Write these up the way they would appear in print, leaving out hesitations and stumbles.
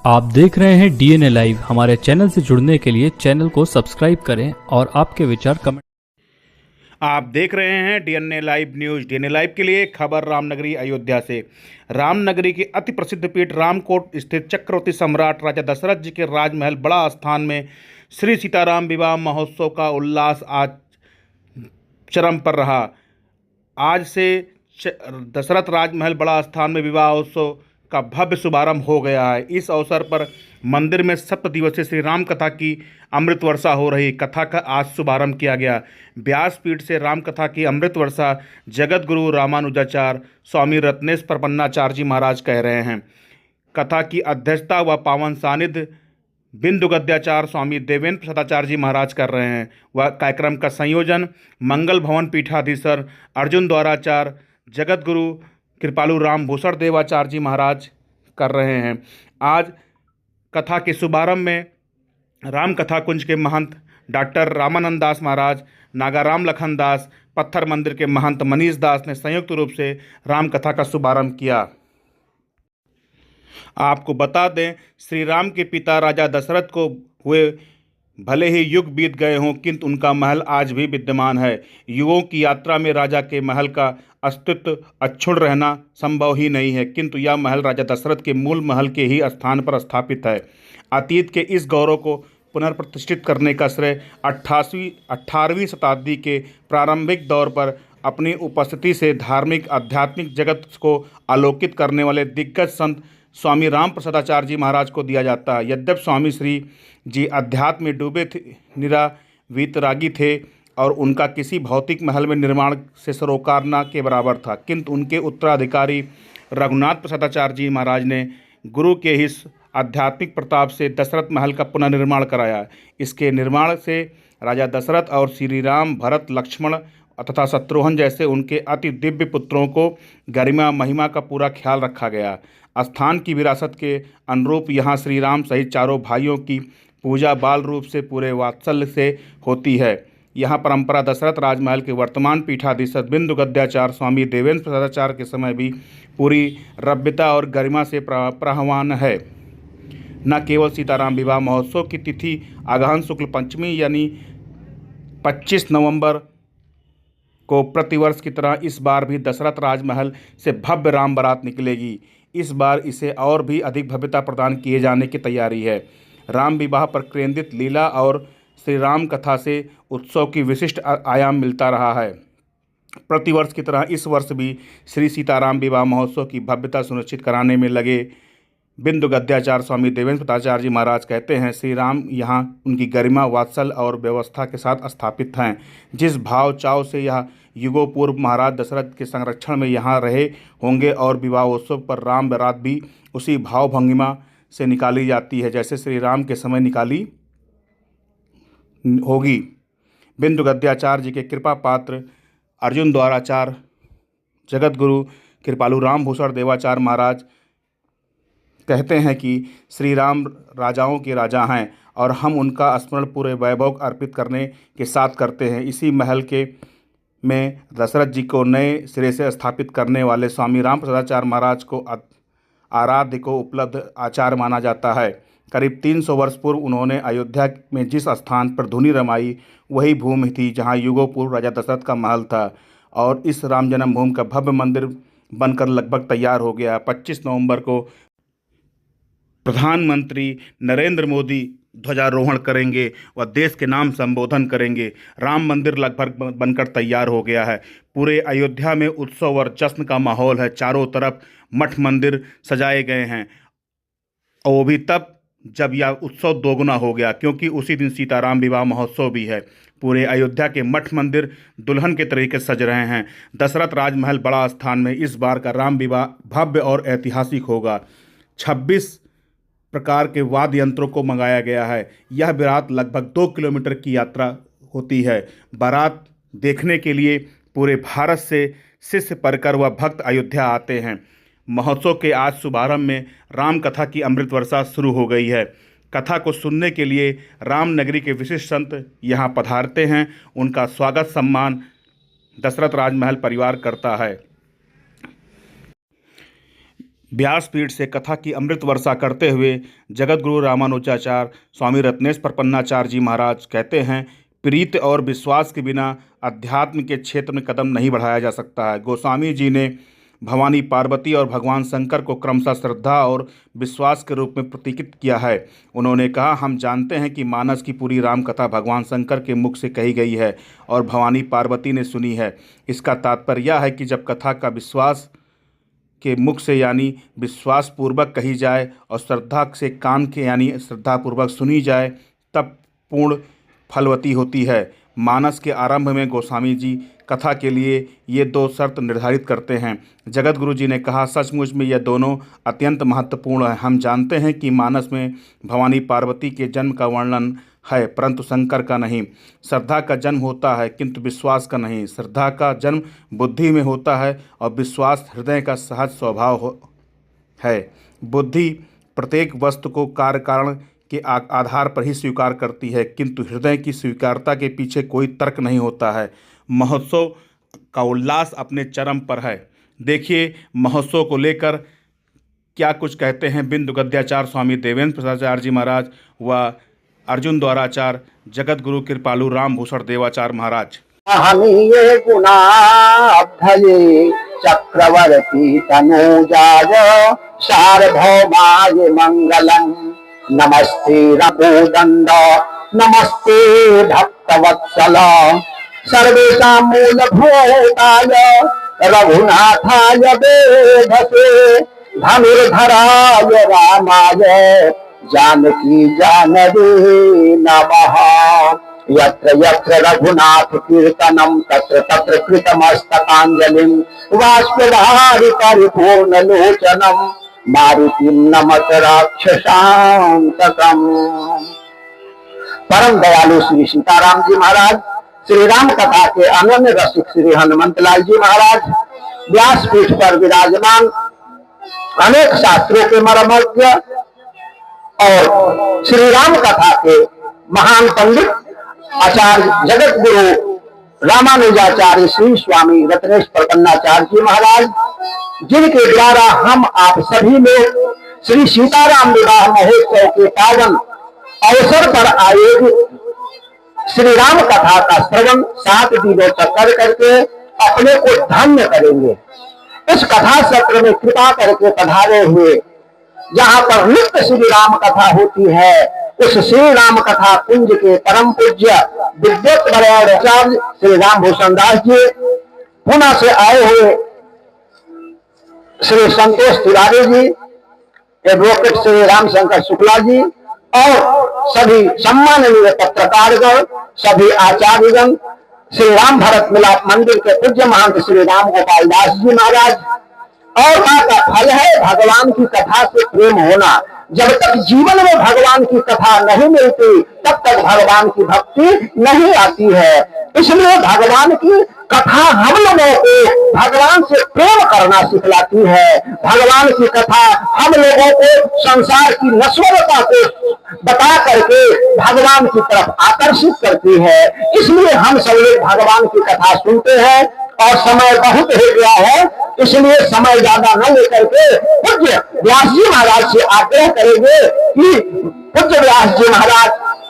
आप देख रहे हैं डीएनए लाइव। हमारे चैनल से जुड़ने के लिए चैनल को सब्सक्राइब करें और आपके विचार कमेंट। आप देख रहे हैं DNA live news. DNA live के लिए खबर रामनगरी अयोध्या से। रामनगरी की अति प्रसिद्ध पीठ रामकोट स्थित चक्रवर्ती सम्राट राजा दशरथ जी के राजमहल बड़ा स्थान में श्री सीताराम विवाह महोत्सव का उल्लास आज चरम पर रहा। आज से दशरथ राजमहल बड़ा स्थान में विवाह उत्सव का भव्य शुभारंभ हो गया है। इस अवसर पर मंदिर में 7 दिवसीय श्री राम कथा की अमृत वर्षा हो रही। कथा का आज शुभारंभ किया गया। व्यासपीठ से राम कथा की अमृत वर्षा जगत गुरु रामानुजाचार्य स्वामी रत्नेश प्रपन्नाचार्य जी महाराज कह रहे हैं। कथा की अध्यक्षता व पावन सानिध्य बिंदु गद्याचार्य स्वामी देवेंद्र प्रसादाचार्य जी महाराज कर रहे हैं। वह कार्यक्रम का संयोजन मंगल भवन पीठाधीश्वर अर्जुन द्वाराचार्य जगत गुरु कृपालु राम भूषण देवाचार्य जी महाराज कर रहे हैं। आज कथा के शुभारंभ में राम कथा कुंज के महंत डॉक्टर रामानंद दास महाराज, नागाराम लखन दास, पत्थर मंदिर के महंत मनीष दास ने संयुक्त रूप से राम कथा का शुभारंभ किया। आपको बता दें, श्री राम के पिता राजा दशरथ को हुए भले ही युग बीत गए हों, किंतु उनका महल आज भी विद्यमान है। युगों की यात्रा में राजा के महल का अस्तित्व अक्षुण्ण रहना संभव ही नहीं है, किंतु यह महल राजा दशरथ के मूल महल के ही स्थान पर स्थापित है। अतीत के इस गौरव को पुनर्प्रतिष्ठित करने का श्रेय 18वीं शताब्दी के प्रारंभिक दौर पर अपनी उपस्थिति से धार्मिक आध्यात्मिक जगत को आलोकित करने वाले दिग्गज संत स्वामी राम प्रसादाचार्य जी महाराज को दिया जाता है। यद्यपि स्वामी श्री जी अध्यात्म में डूबे थे, निरा वीतरागी थे और उनका किसी भौतिक महल में निर्माण से सरोकार न के बराबर था, किंतु उनके उत्तराधिकारी रघुनाथ प्रसादाचार्य जी महाराज ने गुरु के ही आध्यात्मिक प्रताप से दशरथ महल का पुनर्निर्माण कराया। इसके निर्माण से राजा दशरथ और श्री राम, भरत, लक्ष्मण तथा शत्रुघ्न जैसे उनके अति दिव्य पुत्रों को गरिमा महिमा का पूरा ख्याल रखा गया। स्थान की विरासत के अनुरूप यहाँ श्री राम सहित चारों भाइयों की पूजा बाल रूप से पूरे वात्सल्य से होती है। यहाँ परंपरा दशरथ राजमहल के वर्तमान पीठाधीश्वर बिंदु गद्याचार्य स्वामी देवेंद्र प्रसादाचार्य के समय भी पूरी रव्यता और गरिमा से प्रहवान है। न केवल सीताराम विवाह महोत्सव की तिथि अगहन शुक्ल पंचमी यानी 25 नवंबर को प्रतिवर्ष की तरह इस बार भी दशरथ राजमहल से भव्य राम बारात निकलेगी। इस बार इसे और भी अधिक भव्यता प्रदान किए जाने की तैयारी है। राम विवाह पर केंद्रित लीला और श्री राम कथा से उत्सव की विशिष्ट आयाम मिलता रहा है। प्रतिवर्ष की तरह इस वर्ष भी श्री सीताराम विवाह महोत्सव की भव्यता सुनिश्चित कराने में लगे बिंदु गद्याचार्य स्वामी देवेंद्र प्रसादाचार्य जी महाराज कहते हैं, श्री राम यहाँ उनकी गरिमा, वात्सल्य और व्यवस्था के साथ स्थापित हैं। जिस भाव चाव से यह युगों पूर्व महाराज दशरथ के संरक्षण में यहाँ रहे होंगे और विवाह उत्सव पर राम बारात भी उसी भाव भंगिमा से निकाली जाती है जैसे श्री राम के समय निकाली होगी। बिंदु गद्याचार्य जी के कृपा पात्र अर्जुन द्वाराचार्य जगत गुरु कृपालु राम भूषण देवाचार्य महाराज कहते हैं कि श्री राम राजाओं के राजा हैं और हम उनका स्मरण पूरे वैभव अर्पित करने के साथ करते हैं। इसी महल के में दशरथ जी को नए सिरे से स्थापित करने वाले स्वामी राम प्रसादाचार्य महाराज को आराध्य को उपलब्ध आचार्य माना जाता है। करीब 300 वर्ष पूर्व उन्होंने अयोध्या में जिस स्थान पर धुनी रमाई वही भूमि थी जहां युगों पूर्व राजा दशरथ का महल था और इस राम जन्मभूमि का भव्य मंदिर बनकर लगभग तैयार हो गया। 25 नवंबर को प्रधानमंत्री नरेंद्र मोदी ध्वजारोहण करेंगे व देश के नाम संबोधन करेंगे। राम मंदिर लगभग बनकर तैयार हो गया है। पूरे अयोध्या में उत्सव और जश्न का माहौल है। चारों तरफ मठ मंदिर सजाए गए हैं और वो भी तब जब यह उत्सव दोगुना हो गया, क्योंकि उसी दिन सीताराम विवाह महोत्सव भी है। पूरे अयोध्या के मठ मंदिर दुल्हन के तरीके से सज रहे हैं। दशरथ राजमहल बड़ा स्थान में इस बार का राम विवाह भव्य और ऐतिहासिक होगा। 26 प्रकार के वाद्य यंत्रों को मंगाया गया है। यह बारात लगभग 2 किलोमीटर की यात्रा होती है। बारात देखने के लिए पूरे भारत से शिष्य परिकर व भक्त अयोध्या आते हैं। महोत्सव के आज शुभारंभ में राम कथा की अमृत वर्षा शुरू हो गई है। कथा को सुनने के लिए रामनगरी के विशिष्ट संत यहाँ पधारते हैं। उनका स्वागत सम्मान दशरथ राजमहल परिवार करता है। व्यासपीठ से कथा की अमृत वर्षा करते हुए जगत गुरु रामानुजाचार्य स्वामी रत्नेश प्रपन्नाचार्य जी महाराज कहते हैं, प्रीति और विश्वास के बिना अध्यात्म के क्षेत्र में कदम नहीं बढ़ाया जा सकता है। गोस्वामी जी ने भवानी पार्वती और भगवान शंकर को क्रमशः श्रद्धा और विश्वास के रूप में प्रतीकित किया है। उन्होंने कहा, हम जानते हैं कि मानस की पूरी राम कथा भगवान शंकर के मुख से कही गई है और भवानी पार्वती ने सुनी है। इसका तात्पर्य यह है कि जब कथा का विश्वास के मुख से यानी विश्वास पूर्वक कही जाए और श्रद्धा से कान के यानी श्रद्धापूर्वक सुनी जाए, तब पूर्ण फलवती होती है। मानस के आरंभ में गोस्वामी जी कथा के लिए ये दो शर्त निर्धारित करते हैं। जगत गुरु जी ने कहा, सचमुच में यह दोनों अत्यंत महत्वपूर्ण है। हम जानते हैं कि मानस में भवानी पार्वती के जन्म का वर्णन है, परंतु शंकर का नहीं। श्रद्धा का जन्म होता है किंतु विश्वास का नहीं। श्रद्धा का जन्म बुद्धि में होता है और विश्वास हृदय का सहज स्वभाव है। बुद्धि प्रत्येक वस्तु को कार्य कारण के आधार पर ही स्वीकार करती है, किंतु हृदय की स्वीकारता के पीछे कोई तर्क नहीं होता है। महोत्सव का उल्लास अपने चरम पर है। देखिए महोत्सव को लेकर क्या कुछ कहते हैं बिंदु गद्याचार्य स्वामी देवेंद्र प्रसादाचार्य जी महाराज व अर्जुन द्वाराचार्य जगत गुरु कृपालु राम भूषण देवाचार्य महाराज। महनीये गुणाब्धये चक्रवर्ती तनूजाय सार्वभौमाय मंगलम्। नमस्ते रघुदंड नमस्ते भक्तवत्सल सर्वेषां मूलभूताय रघुनाथाय वेधसे धनुर्धराय रामाय जानकी जानवी नमः। यत्र यत्र रघुनाथ कीर्तनं तत्र तत्र कृतमस्तकाञ्जलिं बाष्पवारि परिपूर्णलोचनं मारुतिं नमत राक्षसान्तकम्। परम दयालु श्री सीताराम जी महाराज, श्री राम कथा के अनन्य रसिक श्री हनुमंतलाल जी महाराज व्यासपीठ पर विराजमान, अनेक शास्त्रों के मर्मज्ञ और श्री राम कथा के महान पंडित आचार्य जगत गुरु रामानुजाचार्य श्री स्वामी रत्नेश प्रपन्नाचार्य जी महाराज, जिनके द्वारा हम आप सभी लोग श्री सीताराम विवाह महोत्सव के पावन अवसर पर आयोजित श्री राम कथा का श्रवण 7 दिनों तक कर करके अपने को धन्य करेंगे। इस कथा सत्र में कृपा करके पधारे हुए, जहाँ पर नित्य श्री राम कथा होती है, उस श्री राम कथा कुंज के परम पूज्य विद्युत आचार्य श्री राम भूषण दास जी, पुणे से आए हुए श्री संतोष तिवारी जी, एडवोकेट श्री रामशंकर शुक्ला जी और सभी सम्माननीय पत्रकारगण, सभी आचार्यगण, श्री राम भरत मिलाप मंदिर के पूज्य महंत श्री राम गोपाल दास जी महाराज। और का फल है भगवान की कथा से प्रेम होना। जब तक जीवन में भगवान की कथा नहीं मिलती, तब तक भगवान की भक्ति नहीं आती है। इसलिए भगवान की कथा हम लोगों को भगवान से प्रेम करना सिखलाती है। भगवान की कथा हम लोगों को संसार की नश्वरता को बता करके भगवान की तरफ आकर्षित करती है। इसलिए हम सब लोग भगवान की कथा सुनते हैं और समय बहुत हो गया है, इसलिए समय ज्यादा न लेकर के पूज्य व्यास जी महाराज से आग्रह करेंगे कि पूज्य व्यास जी महाराज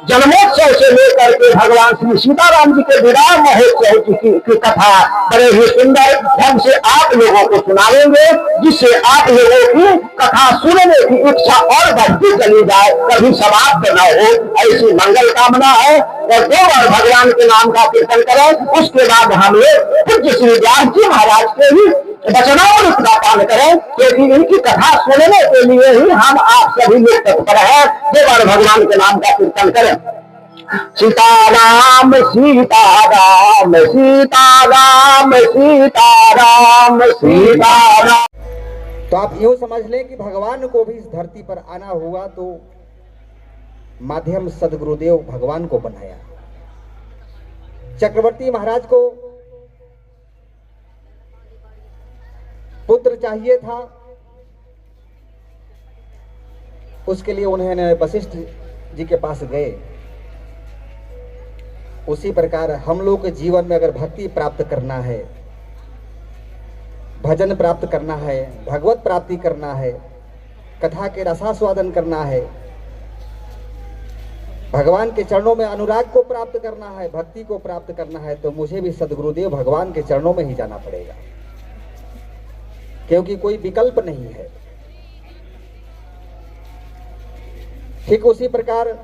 जन्मोत्सव से लेकर के भगवान श्री सीताराम जी के विवाह महोत्सव की कथा बड़े ही सुंदर ढंग से आप लोगों को सुनाएंगे, जिससे आप लोगों की कथा सुनने की इच्छा और बढ़ती चली जाए, कभी समाप्त न हो, ऐसी मंगल कामना है। और 2 बार भगवान के नाम का कीर्तन करें, उसके बाद हम लोग पूज्य श्री व्यास जी महाराज के ही वचनामृत का पान करें, क्योंकि इनकी कथा सुनने के लिए ही हम आप सभी लोग तत्पर हैं। 2 बार भगवान के नाम का कीर्तन करें। सीताराम सीताराम सीताराम सीताराम सीताराम। तो आप यूं समझ लें कि भगवान को भी इस धरती पर आना हुआ तो माध्यम सदगुरुदेव भगवान को बनाया। चक्रवर्ती महाराज को पुत्र चाहिए था, उसके लिए उन्होंने वशिष्ठ जी के पास गए। उसी प्रकार हम लोग के जीवन में अगर भक्ति प्राप्त करना है, भजन प्राप्त करना है, भगवत प्राप्ति करना है, कथा के रसास्वादन करना है, भगवान के चरणों में अनुराग को प्राप्त करना है, भक्ति को प्राप्त करना है, तो मुझे भी सदगुरुदेव भगवान के चरणों में ही जाना पड़ेगा, क्योंकि कोई विकल्प नहीं है। ठीक उसी प्रकार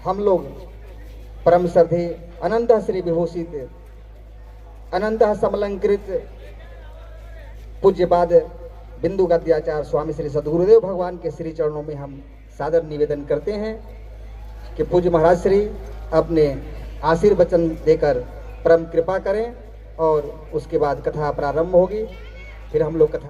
हम लोग परम श्रद्धे अनंत श्री विभूषित अनंत समलंकृत पूज्यपाद बिंदु गद्याचार्य स्वामी श्री सदगुरुदेव भगवान के श्री चरणों में हम सादर निवेदन करते हैं कि पूज्य महाराज श्री अपने आशीर्वचन देकर परम कृपा करें, और उसके बाद कथा प्रारंभ होगी। फिर हम लोग कथा